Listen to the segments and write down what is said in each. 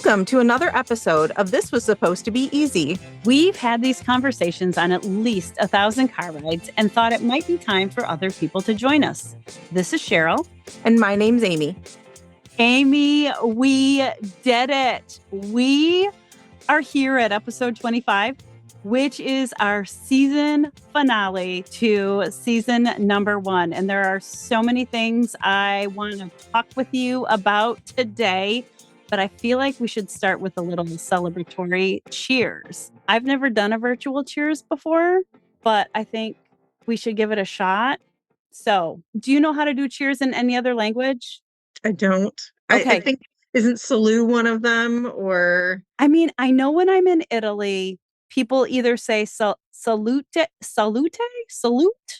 Welcome to another episode of This Was Supposed to Be Easy. We've had these conversations on at least 1,000 car rides and thought it might be time for other people to join us. This is Cheryl. And my name's Amy. Amy, we did it. We are here at episode 25, which is our season finale to season number 1. And there are so many things I want to talk with you about today. But I feel like we should start with a little celebratory cheers. I've never done a virtual cheers before, but I think we should give it a shot. So, do you know how to do cheers in any other language? I don't. Okay. I think, isn't salute one of them? Or I mean, I know when I'm in Italy, people either say salute, salute,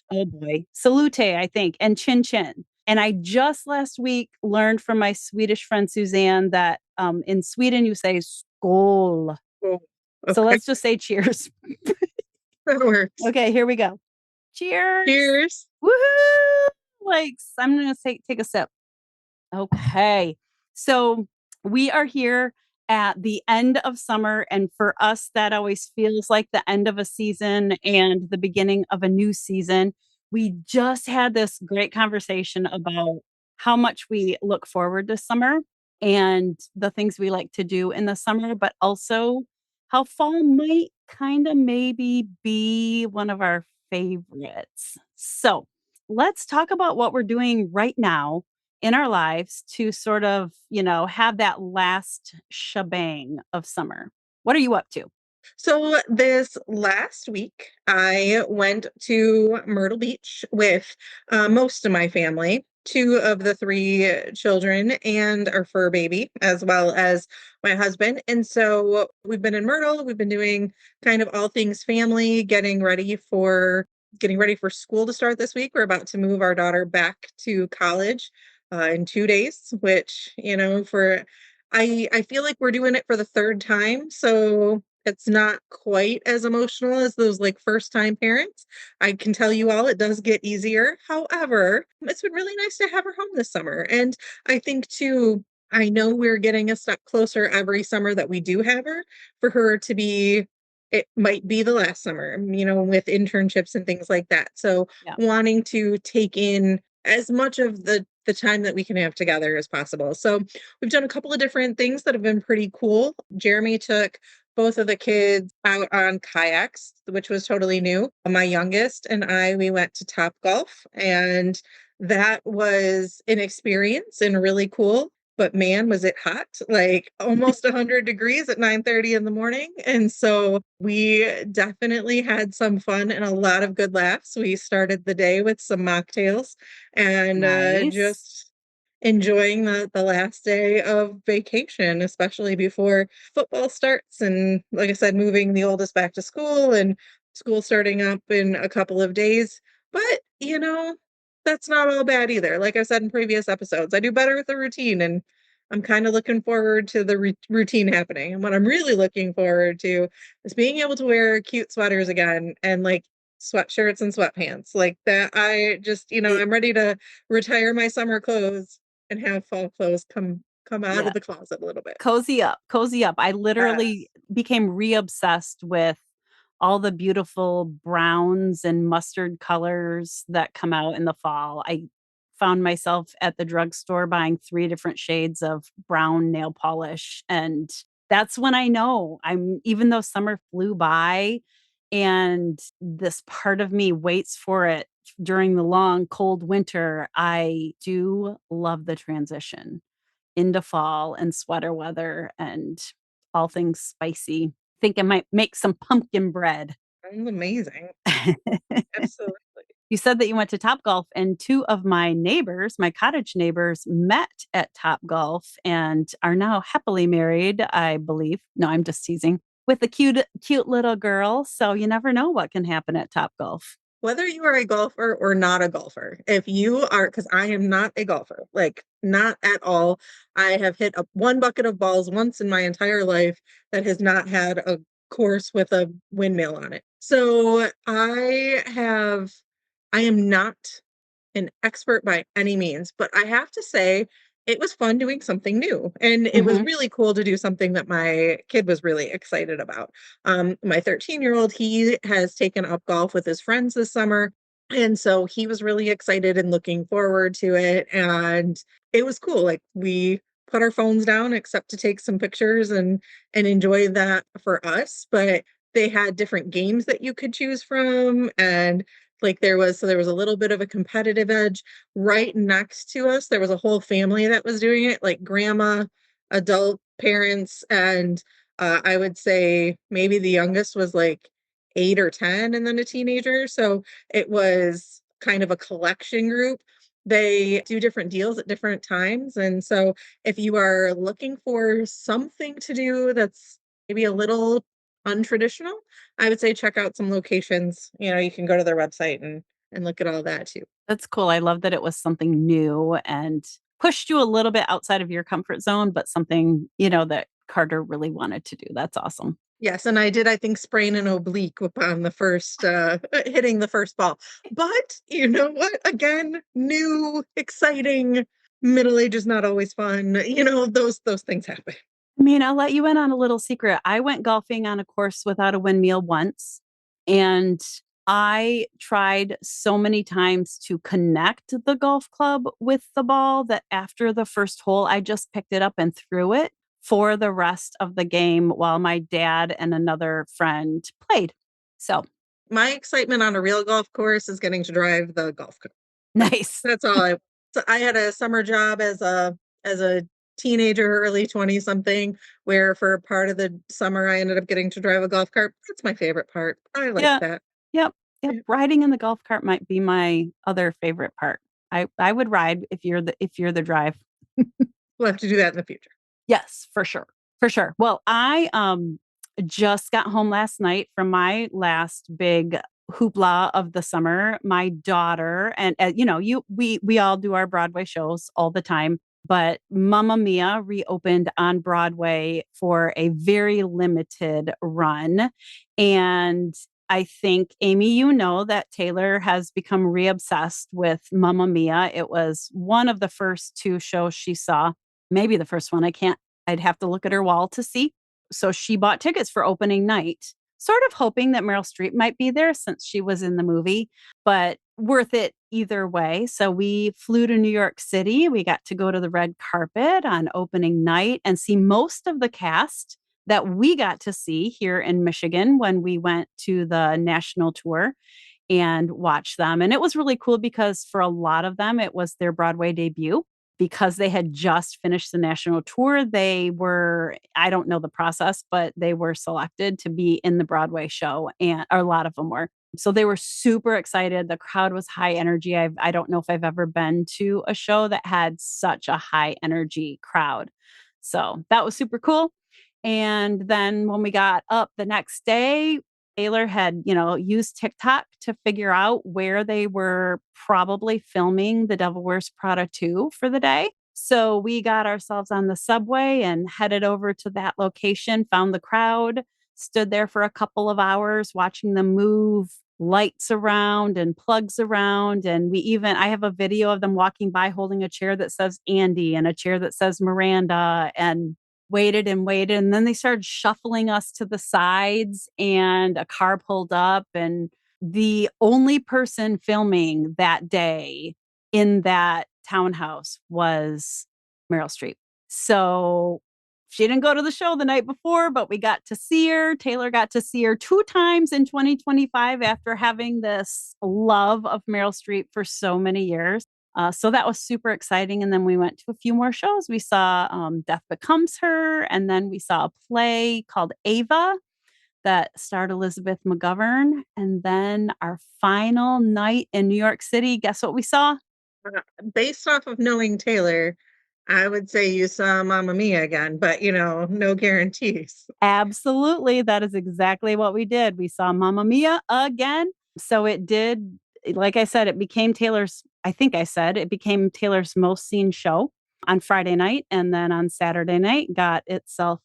oh boy, salute, I think, and chin chin. And I just last week learned from my Swedish friend Suzanne that in Sweden you say skål. Oh, okay. So let's just say cheers. That works. Okay, here we go. Cheers. Cheers. Woohoo! Like, I'm going to take a sip. Okay. So we are here at the end of summer. And for us, that always feels like the end of a season and the beginning of a new season. We just had this great conversation about how much we look forward to summer and the things we like to do in the summer, but also how fall might kind of maybe be one of our favorites. So let's talk about what we're doing right now in our lives to sort of, have that last shebang of summer. What are you up to? So this last week, I went to Myrtle Beach with most of my family, 2 of the 3 children and our fur baby, as well as my husband. And so we've been in Myrtle. We've been doing kind of all things family, getting ready for school to start this week. We're about to move our daughter back to college in 2 days, which, I feel like we're doing it for the 3rd time. So it's not quite as emotional as those like first time parents. I can tell you all it does get easier. However, it's been really nice to have her home this summer. And I think too, I know we're getting a step closer every summer that we do have her for her to be, it might be the last summer, with internships and things like that. So wanting to take in as much of the time that we can have together as possible. So we've done a couple of different things that have been pretty cool. Jeremy took both of the kids out on kayaks, which was totally new. My youngest and we went to Top Golf, and that was an experience and really cool. But man, was it hot, like almost 100 degrees at 9:30 in the morning. And so we definitely had some fun and a lot of good laughs. We started the day with some mocktails and Nice. just enjoying the last day of vacation, especially before football starts. And like I said, moving the oldest back to school and school starting up in a couple of days. But, that's not all bad either. Like I said in previous episodes, I do better with the routine, and I'm kind of looking forward to the routine happening. And what I'm really looking forward to is being able to wear cute sweaters again and like sweatshirts and sweatpants like that. I just, I'm ready to retire my summer clothes and have fall clothes come out of the closet a little bit. Cozy up. I literally became re-obsessed with all the beautiful browns and mustard colors that come out in the fall. I found myself at the drugstore buying 3 different shades of brown nail polish. And that's when I know even though summer flew by and this part of me waits for it during the long, cold winter, I do love the transition into fall and sweater weather and all things spicy. Think I might make some pumpkin bread. Sounds amazing. Absolutely. You said that you went to Top Golf, and 2 of my neighbors, my cottage neighbors, met at Top Golf and are now happily married, I believe. No, I'm just teasing. With a cute little girl. So you never know what can happen at Top Golf. Whether you are a golfer or not a golfer, if you are, because I am not a golfer, like not at all. I have hit 1 bucket of balls once in my entire life that has not had a course with a windmill on it. So I am not an expert by any means, but I have to say it was fun doing something new. And it was Mhm. really cool to do something that my kid was really excited about. My 13-year-old, he has taken up golf with his friends this summer. And so he was really excited and looking forward to it. And it was cool. Like we put our phones down except to take some pictures and enjoy that for us. But they had different games that you could choose from. And like there was a little bit of a competitive edge right next to us. There was a whole family that was doing it, like grandma, adult parents, and I would say maybe the youngest was like 8 or 10 and then a teenager. So it was kind of a collection group. They do different deals at different times. And so if you are looking for something to do that's maybe a little untraditional, I would say check out some locations. You can go to their website and look at all that too. That's cool. I love that it was something new and pushed you a little bit outside of your comfort zone, but something, that Carter really wanted to do. That's awesome. Yes, and I did, I think, sprain an oblique upon the first hitting the first ball. But you know what? Again, new, exciting, middle age is not always fun. Those things happen. I mean, I'll let you in on a little secret. I went golfing on a course without a windmill once, and I tried so many times to connect the golf club with the ball that after the first hole, I just picked it up and threw it for the rest of the game while my dad and another friend played. So My excitement on a real golf course is getting to drive the golf cart. nice. That's all I had a summer job as a teenager, early 20 something, where for part of the summer I ended up getting to drive a golf cart. That's my favorite part. I like Yeah. that. Yep. Yep. Yeah, Riding in the golf cart might be my other favorite part. I would ride if you're the drive. we'll have to do that in the future. Yes, for sure. For sure. Well, I just got home last night from my last big hoopla of the summer. My daughter and we all do our Broadway shows all the time, but Mamma Mia reopened on Broadway for a very limited run. And I think, Amy, you know that Taylor has become re-obsessed with Mamma Mia. It was one of the first two shows she saw, maybe the first one. I'd have to look at her wall to see. So she bought tickets for opening night, sort of hoping that Meryl Streep might be there since she was in the movie, but worth it either way. So we flew to New York City. We got to go to the red carpet on opening night and see most of the cast that we got to see here in Michigan when we went to the national tour and watch them. And it was really cool because for a lot of them, it was their Broadway debut. Because they had just finished the national tour, they were, I don't know the process, but they were selected to be in the Broadway show, and or a lot of them were. So they were super excited. The crowd was high energy. I don't know if I've ever been to a show that had such a high energy crowd. So that was super cool. And then when we got up the next day, Taylor had, used TikTok to figure out where they were probably filming The Devil Wears Prada 2 for the day. So we got ourselves on the subway and headed over to that location, found the crowd, stood there for a couple of hours watching them move lights around and plugs around. And I have a video of them walking by holding a chair that says Andy and a chair that says Miranda, and waited and waited. And then they started shuffling us to the sides, and a car pulled up. And the only person filming that day in that townhouse was Meryl Streep. So she didn't go to the show the night before, but we got to see her. Taylor got to see her two times in 2025 after having this love of Meryl Streep for so many years. So that was super exciting. And then we went to a few more shows. We saw Death Becomes Her, and then we saw a play called Ava that starred Elizabeth McGovern. And then our final night in New York City, guess what we saw? Based off of knowing Taylor, I would say you saw Mamma Mia again, but no guarantees. Absolutely. That is exactly what we did. We saw Mamma Mia again. So it did, like I said, I think I said it became Taylor's most seen show on Friday night. And then on Saturday night, got itself,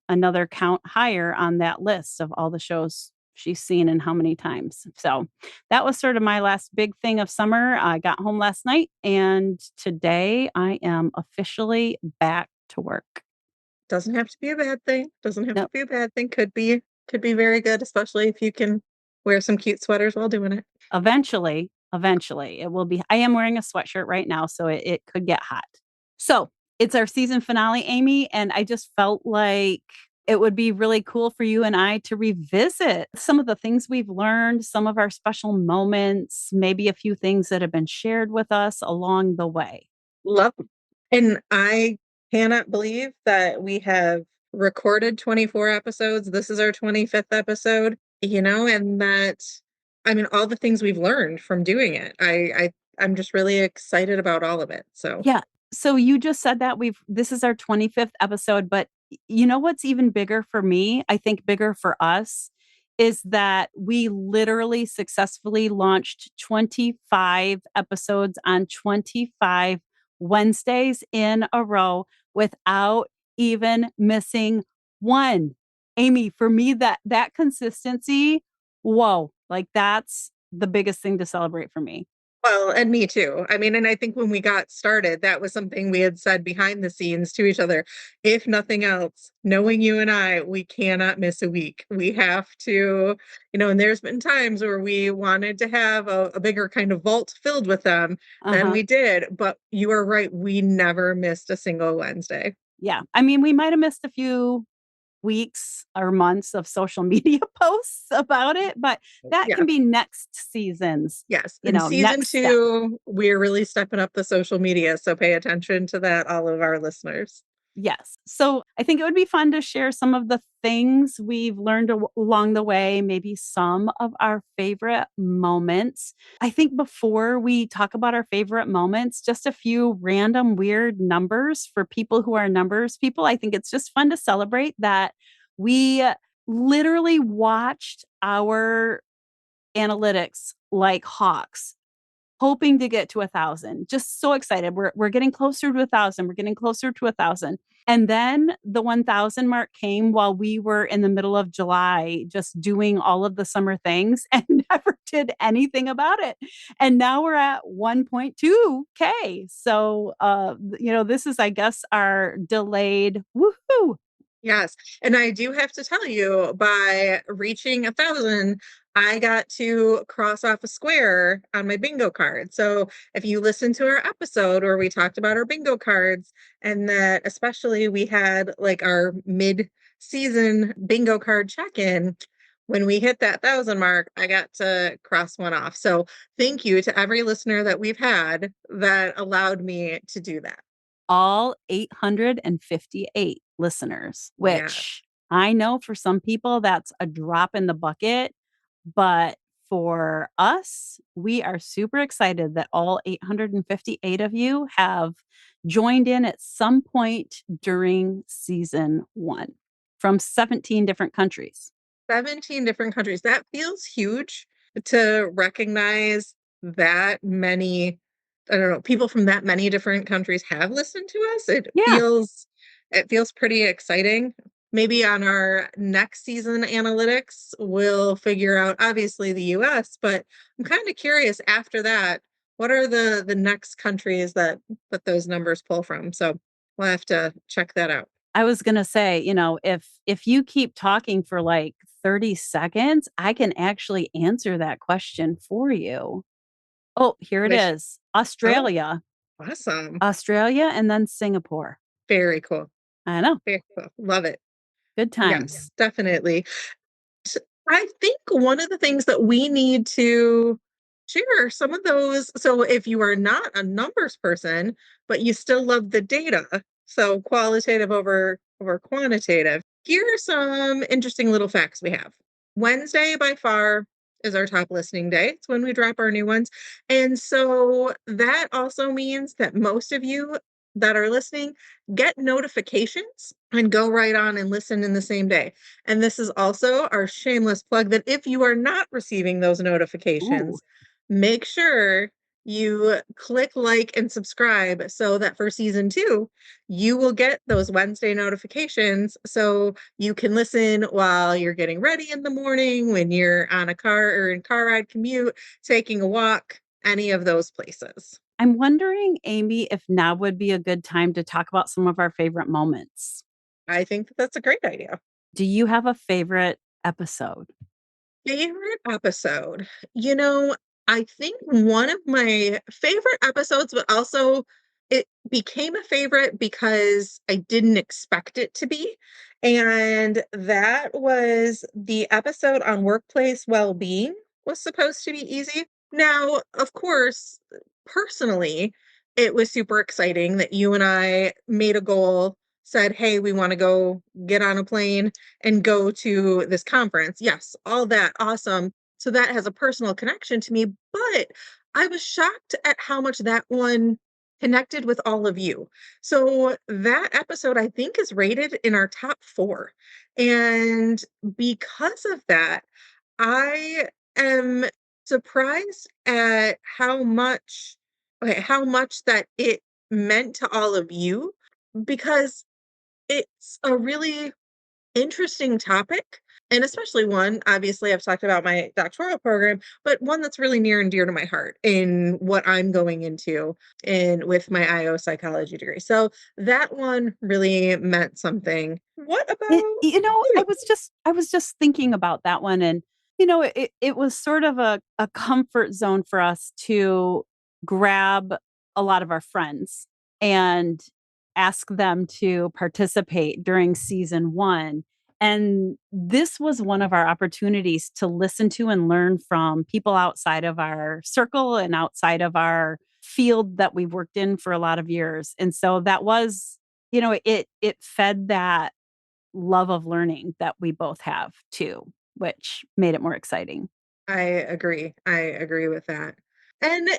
another count higher on that list of all the shows she's seen and how many times. So that was sort of my last big thing of summer. I got home last night and today I am officially back to work. Doesn't have to be a bad thing. Doesn't have to No, be a bad thing. Could be very good, especially if you can wear some cute sweaters while doing it. eventually it will be. I am wearing a sweatshirt right now, so it could get hot. So it's our season finale, Amy, and I just felt like it would be really cool for you and I to revisit some of the things we've learned, some of our special moments, maybe a few things that have been shared with us along the way. Love 'em. And I cannot believe that we have recorded 24 episodes. This is our 25th episode, and that, I mean, all the things we've learned from doing it. I'm just really excited about all of it. So Yeah. So you just said that this is our 25th episode, but you know what's even bigger for me? I think bigger for us is that we literally successfully launched 25 episodes on 25 Wednesdays in a row without even missing one. Amy, for me that consistency, whoa, like that's the biggest thing to celebrate for me. well, and me too. I mean, and I think when we got started, that was something we had said behind the scenes to each other. If nothing else, knowing you and I, we cannot miss a week. We have to, and there's been times where we wanted to have a bigger kind of vault filled with them than Uh-huh. we did. But you are right. We never missed a single Wednesday. Yeah. I mean, we might have missed a few weeks or months of social media posts about it, but that Yeah. can be next season's, Yes. In season next step. two, we're really stepping up the social media. So pay attention to that, all of our listeners. Yes. So I think it would be fun to share some of the things we've learned along the way, maybe some of our favorite moments. I think before we talk about our favorite moments, just a few random weird numbers for people who are numbers people. I think it's just fun to celebrate that we literally watched our analytics like hawks hoping to get to 1,000. Just so excited. We're getting closer to 1,000. We're getting closer to 1,000. And then the 1,000 mark came while we were in the middle of July, just doing all of the summer things and never did anything about it. And now we're at 1.2K. So, this is, I guess, our delayed woohoo. Yes. And I do have to tell you, by reaching 1,000, I got to cross off a square on my bingo card. So if you listen to our episode where we talked about our bingo cards, and that especially we had like our mid-season bingo card check-in, when we hit that 1,000 mark, I got to cross one off. So thank you to every listener that we've had that allowed me to do that. All 858 listeners, Yeah. which I know for some people that's a drop in the bucket. But for us, we are super excited that all 858 of you have joined in at some point during season one from 17 different countries. 17 different countries. That feels huge to recognize that many, I don't know, people from that many different countries have listened to us. It Yeah, feels it feels pretty exciting. Maybe on our next season analytics, we'll figure out obviously the US, but I'm kind of curious after that, what are the next countries that those numbers pull from? So we'll have to check that out. I was gonna say, if you keep talking for like 30 seconds, I can actually answer that question for you. Oh, here it Which, is. oh, Australia. awesome. Australia and then Singapore. Very cool. I know. Very cool. Love it. Good times. Yes, definitely. T I think one of the things that we need to share are some of those, so if you are not a numbers person, but you still love the data, so qualitative over quantitative, here are some interesting little facts we have. Wednesday by far is our top listening day. It's when we drop our new ones. And so that also means that most of you that are listening get notifications and go right on and listen in the same day. And this is also our shameless plug that if you are not receiving those Ooh. notifications, make sure you click like and subscribe so that for season two, you will get those Wednesday notifications so you can listen while you're getting ready in the morning, when you're on a car or in car ride commute, taking a walk, any of those places. I'm wondering, Amy, if now would be a good time to talk about some of our favorite moments. I think that that's a great idea. Do you have a favorite episode? Favorite episode? You know, I think one of my favorite episodes, but also it became a favorite because I didn't expect it to be. And that was the episode on workplace well-being was supposed to be easy. Now, of course, personally, it was super exciting that you and I made a goal, said, "Hey, we want to go get on a plane and go to this conference." Yes, all that awesome. So that has a personal connection to me, but I was shocked at how much that one connected with all of you. So that episode, I think, is rated in our top 4. And because of that, I am surprised at how much that it meant to all of you, because it's a really interesting topic, and especially one, obviously, I've talked about my doctoral program, but one that's really near and dear to my heart in what I'm going into in with my IO psychology degree. So that one really meant something. What It about you know, you? I was just thinking about that one and, it was sort of a comfort zone for us to grab a lot of our friends and ask them to participate during season 1, and this was one of our opportunities to listen to and learn from people outside of our circle and outside of our field that we've worked in for a lot of years, and so that was it fed that love of learning that we both have too, which made it more exciting. I agree. I agree with that. And,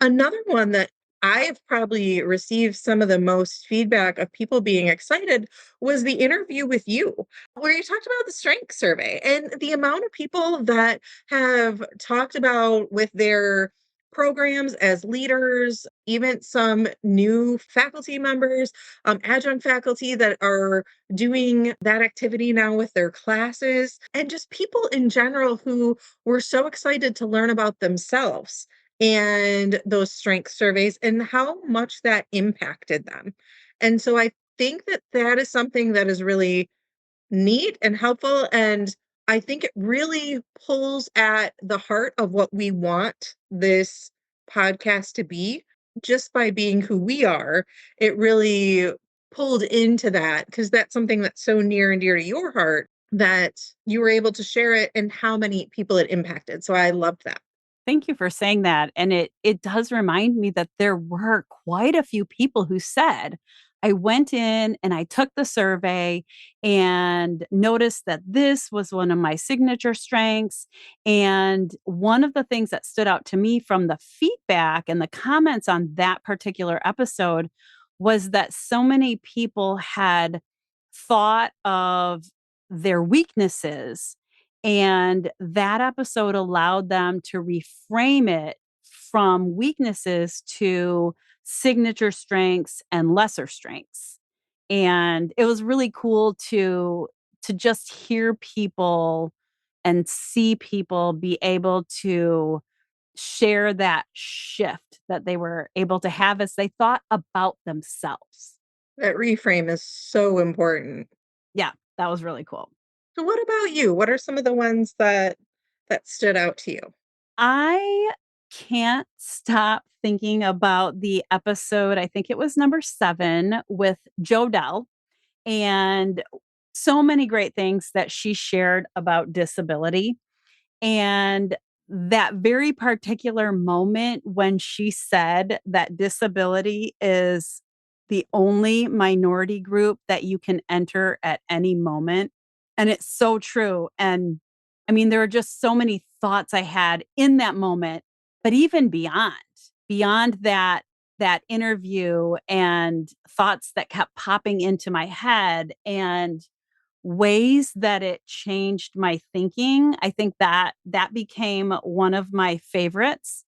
another one that I've probably received some of the most feedback of people being excited was the interview with you, where you talked about the strength survey and the amount of people that have talked about with their programs as leaders, even some new faculty members, adjunct faculty that are doing that activity now with their classes, and just people in general who were so excited to learn about themselves and those strength surveys and how much that impacted them. And so I think that that is something that is really neat and helpful. And I think it really pulls at the heart of what we want this podcast to be. Just by being who we are, it really pulled into that because that's something that's so near and dear to your heart that you were able to share it and how many people it impacted. So I loved that. Thank you for saying that, and it does remind me that there were quite a few people who said, "I went in and I took the survey and noticed that this was one of my signature strengths." And one of the things that stood out to me from the feedback and the comments on that particular episode was that so many people had thought of their weaknesses, and that episode allowed them to reframe it from weaknesses to signature strengths and lesser strengths. And it was really cool to just hear people and see people be able to share that shift that they were able to have as they thought about themselves. That reframe is so important. Yeah, that was really cool. So what about you? What are some of the ones that stood out to you? I can't stop thinking about the episode, I think it was number 7 with Jodelle, and so many great things that she shared about disability. And that very particular moment when she said that disability is the only minority group that you can enter at any moment. And it's so true. And I mean, there are just so many thoughts I had in that moment, but even beyond that interview and thoughts that kept popping into my head and ways that it changed my thinking. I think that that became one of my favorites.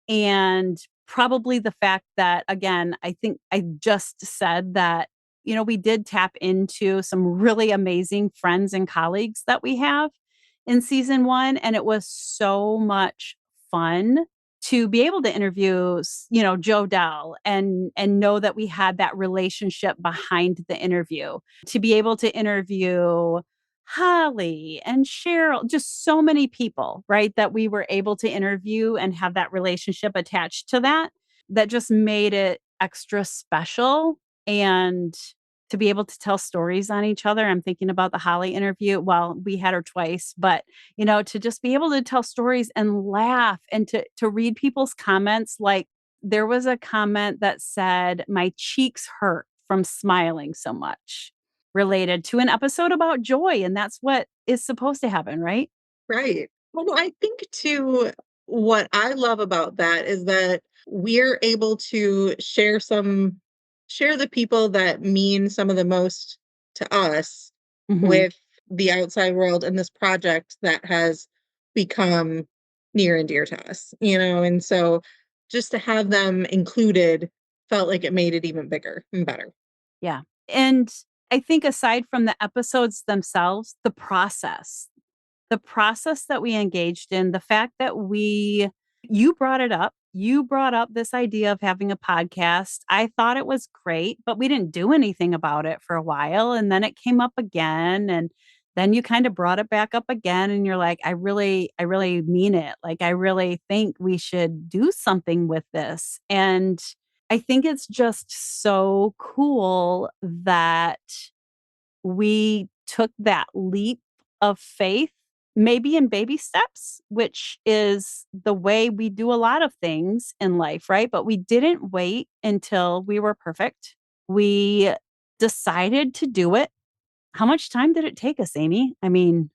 And probably the fact that, again, I think I just said that, we did tap into some really amazing friends and colleagues that we have in season one. And it was so much fun to be able to interview, Joe Dell and know that we had that relationship behind the interview. To be able to interview Holly and Cheryl, just so many people, right? That we were able to interview and have that relationship attached to that, that just made it extra special. And to be able to tell stories on each other. I'm thinking about the Holly interview. Well, we had her twice, but to just be able to tell stories and laugh and to read people's comments. Like, there was a comment that said, "My cheeks hurt from smiling so much," related to an episode about joy. And that's what is supposed to happen, right? Right. Well, I think too, what I love about that is that we're able to share the people that mean some of the most to us Hmm. with the outside world and this project that has become near and dear to us, and so just to have them included felt like it made it even bigger and better. Yeah. And I think aside from the episodes themselves, the process that we engaged in, the fact that you brought it up. You brought up this idea of having a podcast. I thought it was great, but we didn't do anything about it for a while. And then it came up again. And then you kind of brought it back up again. And you're like, I really mean it. Like, I really think we should do something with this. And I think it's just so cool that we took that leap of faith, maybe in baby steps, which is the way we do a lot of things in life, right? But we didn't wait until we were perfect. We decided to do it. How much time did it take us, Amy? I mean,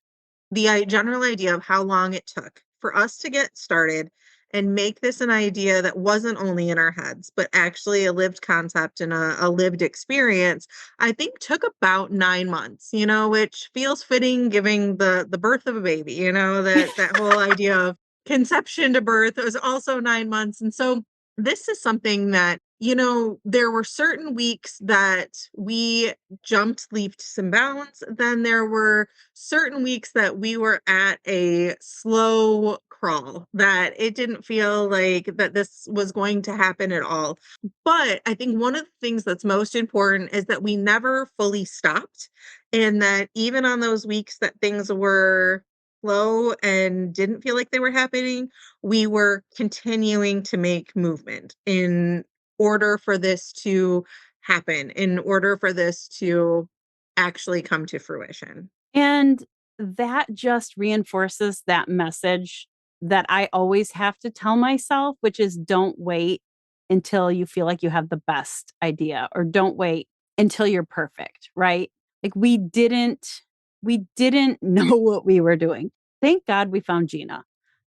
The general idea of how long it took for us to get started and make this an idea that wasn't only in our heads, but actually a lived concept and a lived experience, I think took about 9 months, which feels fitting giving the birth of a baby, that whole idea of conception to birth was also 9 months. And so this is something that, there were certain weeks that we jumped leaps and bounds. Then there were certain weeks that we were at a slow crawl, that it didn't feel like that this was going to happen at all. But I think one of the things that's most important is that we never fully stopped, and that even on those weeks that things were slow and didn't feel like they were happening, we were continuing to make movement in order for this to happen, in order for this to actually come to fruition. and that just reinforces that message that I always have to tell myself, which is, don't wait until you feel like you have the best idea, or don't wait until you're perfect, right? Like, we didn't know what we were doing. Thank God we found Gina.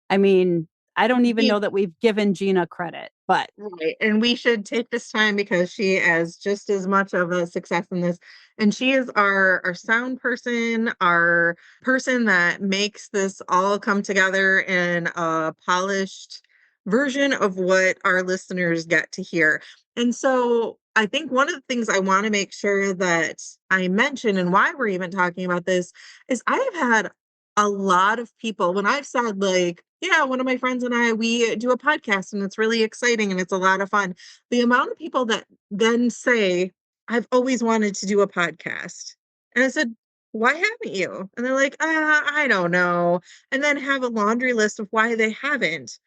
I mean, I don't even know that we've given Gina credit, but Right, and we should take this time because she has just as much of a success in this, and she is our sound person, our person that makes this all come together in a polished version of what our listeners get to hear. And so I think one of the things I want to make sure that I mention, and why we're even talking about this, is I have had a lot of people when I've said, like, yeah, one of my friends and I, we do a podcast and it's really exciting and it's a lot of fun. The amount of people that then say, I've always wanted to do a podcast. And I said, why haven't you? And they're like, I don't know. And then have a laundry list of why they haven't.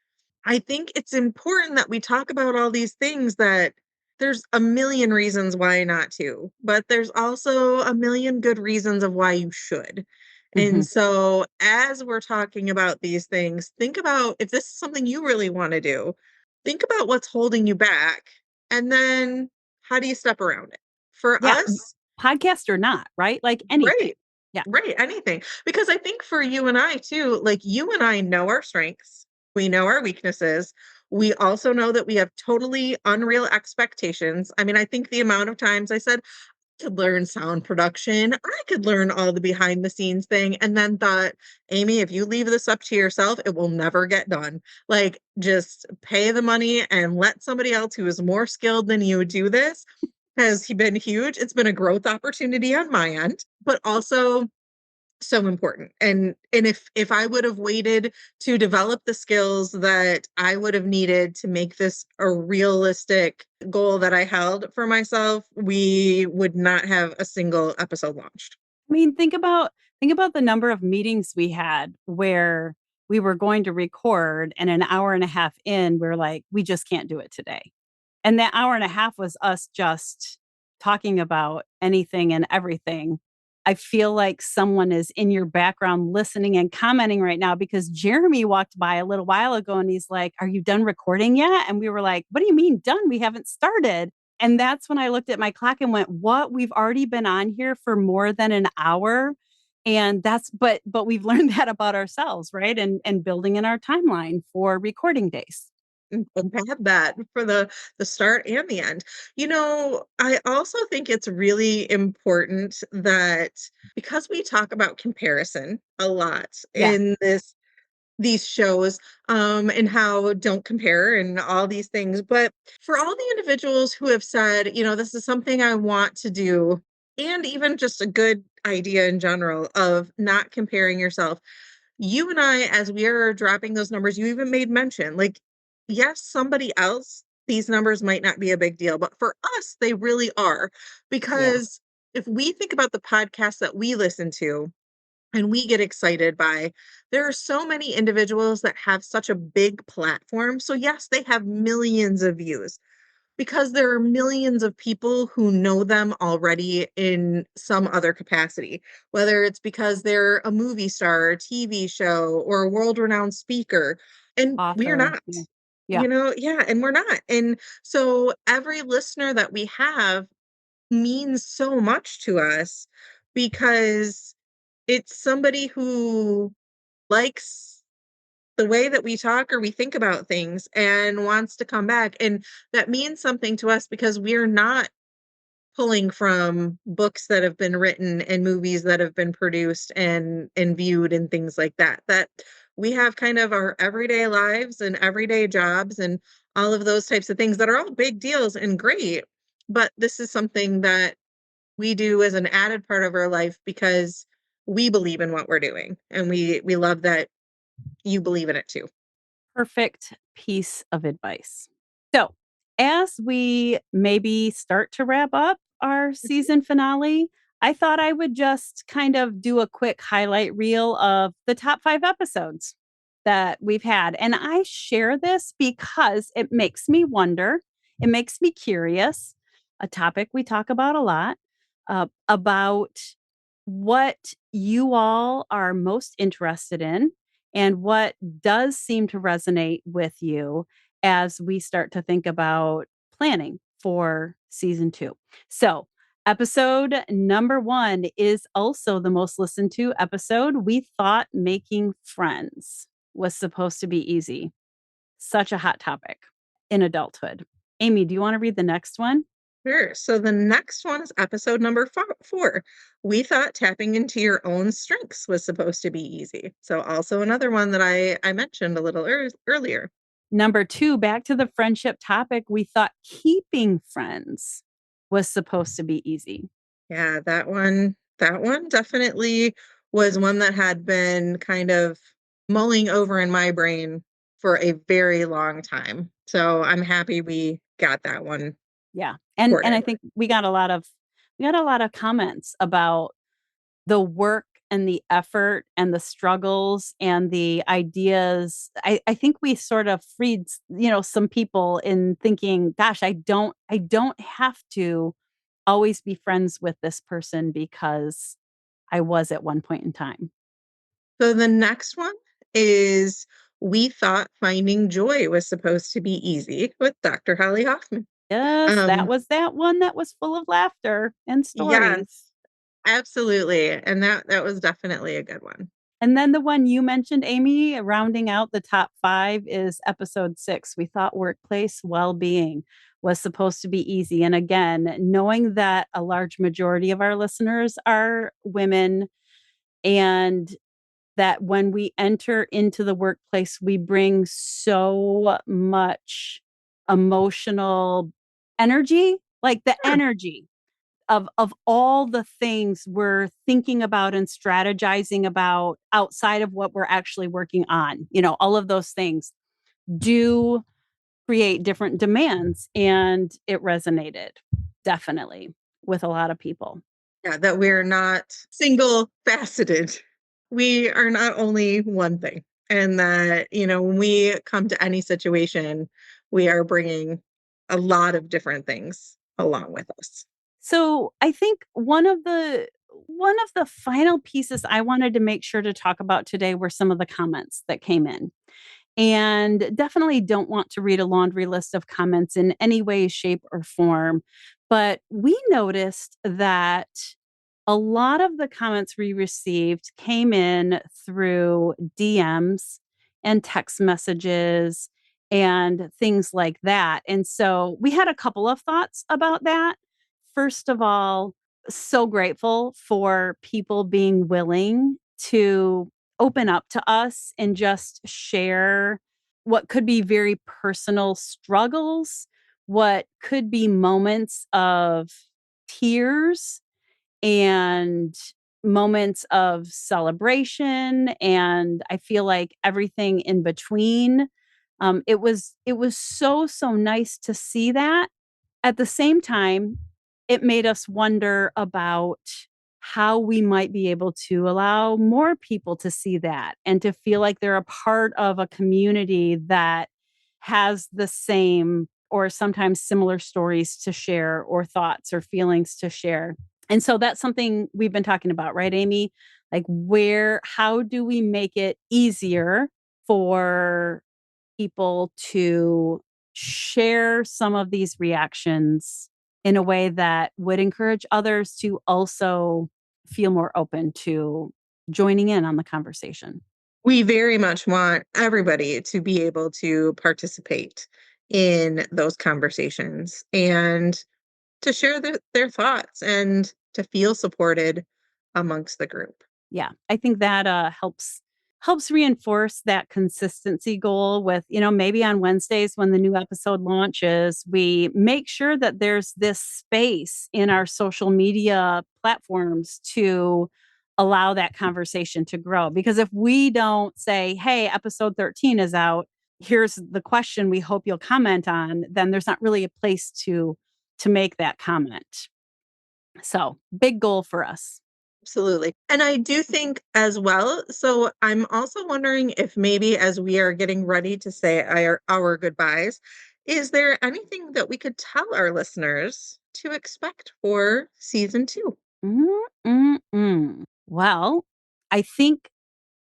I think it's important that we talk about all these things, that there's a million reasons why not to, but there's also a million good reasons of why you should. And mhm. so, as we're talking about these things, think about if this is something you really want to do, think about what's holding you back. And then how do you step around it? For Yeah, us, podcast or not, right? Like, anything. right. Yeah. Right, anything. Because I think for you and I too, like, you and I know our strengths, we know our weaknesses. We also know that we have totally unreal expectations. I mean, I think the amount of times I said, could learn sound production. I could learn all the behind the scenes thing. And then thought, Amy, if you leave this up to yourself, it will never get done. Like, just pay the money and let somebody else who is more skilled than you do this. Has been huge. It's been a growth opportunity on my end, but also so important. And if I would have waited to develop the skills that I would have needed to make this a realistic goal that I held for myself, we would not have a single episode launched. I mean, think about the number of meetings we had where we were going to record and an hour and a half in, we're like, we just can't do it today. And that hour and a half was us just talking about anything and everything. I feel like someone is in your background listening and commenting right now because Jeremy walked by a little while ago and he's like, "Are you done recording yet?" And we were like, "What do you mean done? We haven't started." And that's when I looked at my clock and went, "What? We've already been on here for more than an hour." And that's but we've learned that about ourselves, right? And building in our timeline for recording days. And have that for the start and the end. I also think it's really important that because we talk about comparison a lot Yeah. in these shows, and how don't compare and all these things. But for all the individuals who have said, this is something I want to do, and even just a good idea in general of not comparing yourself, you and I, as we are dropping those numbers, you even made mention, like, yes, somebody else, these numbers might not be a big deal, but for us, they really are. Yeah. Because if we think about the podcasts that we listen to, and we get excited by, there are so many individuals that have such a big platform. So yes, they have millions of views because there are millions of people who know them already in some other capacity, whether it's because they're a movie star, a TV show, or a world-renowned speaker. And we're Author. not. Yeah. Yeah. Yeah, and we're not. And so every listener that we have means so much to us because it's somebody who likes the way that we talk or we think about things and wants to come back. And that means something to us because we're not pulling from books that have been written and movies that have been produced and viewed and things like that. That we have kind of our everyday lives and everyday jobs and all of those types of things that are all big deals and great. But this is something that we do as an added part of our life because we believe in what we're doing and we love that you believe in it too. Perfect piece of advice. So, as we maybe start to wrap up our season finale, I thought I would just kind of do a quick highlight reel of the top 5 episodes that we've had. And I share this because it makes me wonder, it makes me curious, a topic we talk about a lot, about what you all are most interested in and what does seem to resonate with you as we start to think about planning for season 2. So, episode number 1 is also the most listened to episode. We thought making friends was supposed to be easy. Such a hot topic in adulthood. Amy, do you want to read the next one? Sure. So the next one is episode number four. We thought tapping into your own strengths was supposed to be easy. So also another one that I mentioned a little earlier. Number 2, back to the friendship topic, we thought keeping friends was supposed to be easy. Yeah, that one definitely was one that had been kind of mulling over in my brain for a very long time. So I'm happy we got that one Yeah. And I ported. think we got a lot of comments about the work and the effort and the struggles and the ideas. I think we sort of freed, some people in thinking, gosh, I don't have to always be friends with this person because I was at one point in time. So the next one is we thought finding joy was supposed to be easy with Dr. Holly Hoffman. Yes, that Um, was that one that was full of laughter and stories. yes, absolutely. And that was definitely a good one. And then the one you mentioned, Amy, rounding out the top 5 is episode 6. We thought workplace well-being was supposed to be easy. And again, knowing that a large majority of our listeners are women and that when we enter into the workplace, we bring so much emotional energy, like the Sure. energy of all the things we're thinking about and strategizing about outside of what we're actually working on. All of those things do create different demands, and it resonated definitely with a lot of people. Yeah, that we're not single faceted. We are not only one thing. And that, when we come to any situation, we are bringing a lot of different things along with us. So I think one of the final pieces I wanted to make sure to talk about today were some of the comments that came in. And definitely don't want to read a laundry list of comments in any way, shape, or form. But we noticed that a lot of the comments we received came in through DMs and text messages and things like that. And so we had a couple of thoughts about that. First of all, so grateful for people being willing to open up to us and just share what could be very personal struggles, what could be moments of tears and moments of celebration, and I feel like everything in between. It was so nice to see that. At the same time, it made us wonder about how we might be able to allow more people to see that and to feel like they're a part of a community that has the same or sometimes similar stories to share or thoughts or feelings to share. And so that's something we've been talking about, right, Amy? Like, how do we make it easier for people to share some of these reactions in a way that would encourage others to also feel more open to joining in on the conversation? We very much want everybody to be able to participate in those conversations and to share their thoughts and to feel supported amongst the group. Yeah, I think that helps reinforce that consistency goal with, maybe on Wednesdays when the new episode launches, we make sure that there's this space in our social media platforms to allow that conversation to grow. Because if we don't say, "Hey, episode 13 is out. Here's the question we hope you'll comment on," then there's not really a place to make that comment. So, big goal for us. Absolutely. And I do think as well, so I'm also wondering if maybe as we are getting ready to say our goodbyes, is there anything that we could tell our listeners to expect for season 2? Well, I think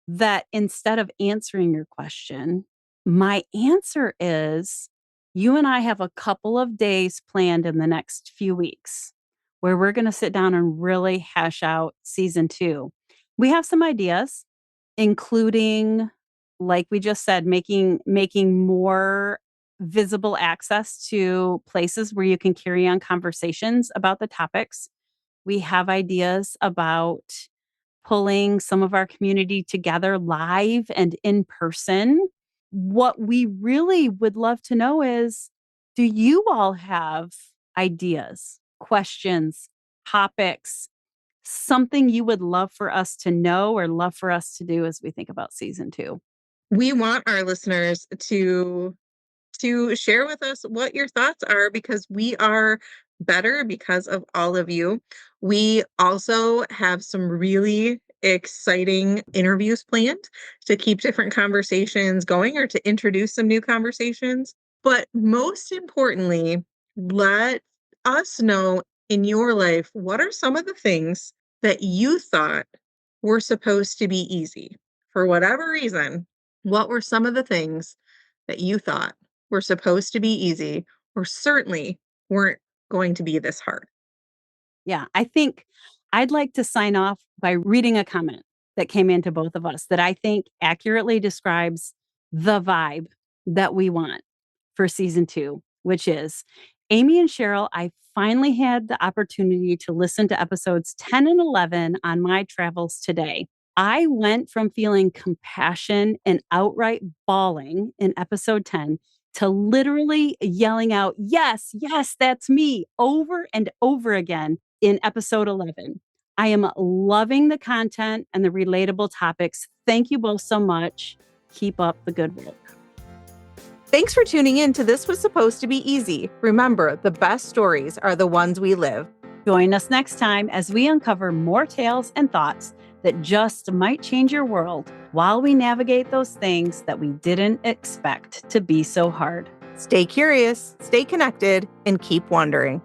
that instead of answering your question, my answer is you and I have a couple of days planned in the next few weeks where we're going to sit down and really hash out season 2. We have some ideas, including, like we just said, making more visible access to places where you can carry on conversations about the topics. We have ideas about pulling some of our community together live and in person. What we really would love to know is, do you all have ideas, questions, topics, something you would love for us to know or love for us to do as we think about season 2? We want our listeners to share with us what your thoughts are because we are better because of all of you. We also have some really exciting interviews planned to keep different conversations going or to introduce some new conversations. But most importantly, let us know in your life what are some of the things that you thought were supposed to be easy for whatever reason. What were some of the things that you thought were supposed to be easy or certainly weren't going to be this hard? Yeah, I think I'd like to sign off by reading a comment. that came into both of us that I think accurately describes the vibe that we want for season 2, which is Amy and Cheryl. I finally had the opportunity to listen to episodes 10 and 11 on my travels today. I went from feeling compassion and outright bawling in episode 10 to literally yelling out, yes, yes, that's me, over and over again in episode 11. I am loving the content and the relatable topics. Thank you both so much. Keep up the good work. Thanks for tuning in to This Was Supposed to Be Easy. Remember, the best stories are the ones we live. Join us next time as we uncover more tales and thoughts that just might change your world while we navigate those things that we didn't expect to be so hard. Stay curious, stay connected, and keep wondering.